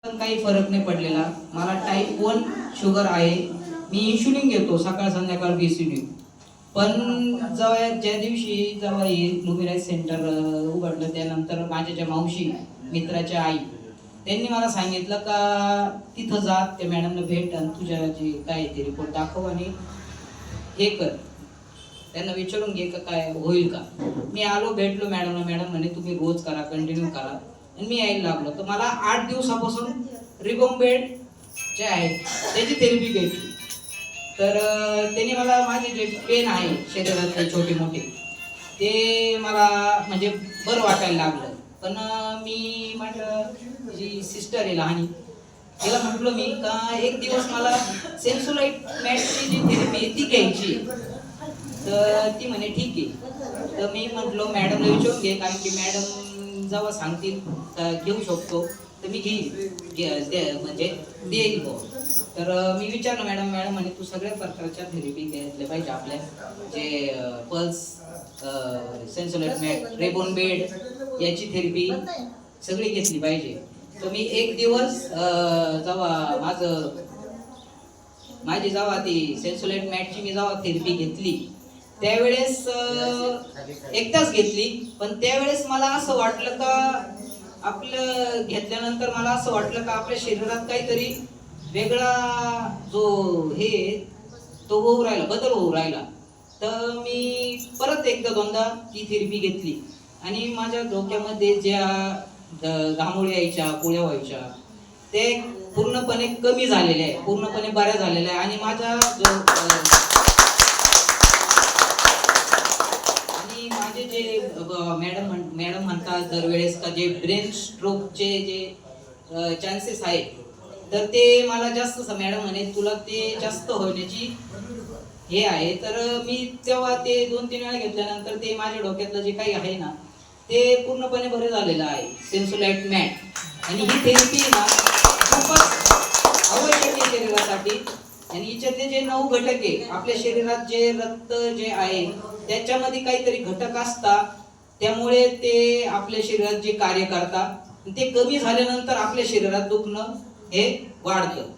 पण काही फरक नाही पडलेला. मला टाईप 1 शुगर आहे. मी इन्शुलिन घेतो सकाळ संध्याकाळ BCD. पण ज्या दिवशी हे लुमिराईज सेंटर उघडलं त्यानंतर माझ्या ज्या मावशी मित्राच्या आई त्यांनी मला सांगितलं का तिथं जा, त्या मॅडमला भेट आणि तुझ्या जे काय ते रिपोर्ट दाखव आणि हे कर, त्यांना विचारून घे का काय होईल का. मी आलो, भेटलो मॅडमला. मॅडम म्हणे तुम्ही रोज करा, कंटिन्यू करा. आणि मी यायला लागलो. तर मला 8 दिवसापासून रिबोम्बेड जे आहे त्याची थेरपी भेटली. तर त्यांनी मला माझे जे पेन आहे शरीरातले छोटे मोठे ते मला म्हणजे बरं वाटायला लागलं. पण मी माझ्या जी सिस्टर आहे लहानी तिला म्हटलं मी का एक दिवस मला सेन्सोलाइट मॅटची जी थेरपी ती घ्यायची. तर ती म्हणे ठीक आहे. तर मी म्हटलो मॅडमला विचारून घे, कारण की मॅडम जेव्हा सांगतील घेऊ शकतो तर मी घेईन, म्हणजे देईल तो. तर मी विचारलं मॅडम म्हणे तू सगळ्या प्रकारच्या थेरपी घेतल्या पाहिजे, आपल्या जे पल्स सेन्सोलाइट मॅट रेबोन्बेड याची थेरपी सगळी घेतली पाहिजे. तर मी एक दिवस जेव्हा माझी जेव्हा ती सेन्सोलाइट मॅटची मी जेव्हा थेरपी घेतली त्यावेळेस एकदाच घेतली. पण त्यावेळेस मला असं वाटलं का आपलं घेतल्यानंतर मला असं वाटलं का आपल्या शरीरात काहीतरी वेगळा जो हे तो होऊ राहिला, बदल होऊ राहिला. तर मी परत एकदा दोनदा ती थेरपी घेतली आणि माझ्या डोक्यामध्ये ज्या घामोळ्या यायच्या, पोळ्या व्हायच्या ते पूर्णपणे कमी झालेले आहे, पूर्णपणे बऱ्या झालेल्या आहे. आणि माझा जो माझे जे मॅडम म्हणतात दरवेळेस का जे ब्रेन स्ट्रोकचे जे चान्सेस आहेत तर ते मला जास्त मॅडम म्हणे तुला ते जास्त होण्याची हे आहे. तर मी तेव्हा ते 2-3 वेळा घेतल्यानंतर ते माझ्या डोक्यातलं जे काही आहे ना ते पूर्णपणे बरं झालेलं आहे सेन्सोलाइट मॅट. आणि ही थेरपी ना खूपच आवश्यक आहे शरीरासाठी. आणि हिच्यातले जे 9 घटक आहे, आपल्या शरीरात जे रक्त जे आहे त्याच्यामध्ये काहीतरी घटक असतात, त्यामुळे ते आपल्या शरीरात जे कार्य करतात ते कमी झाल्यानंतर आपल्या शरीरात दुखणं हे वाढतं.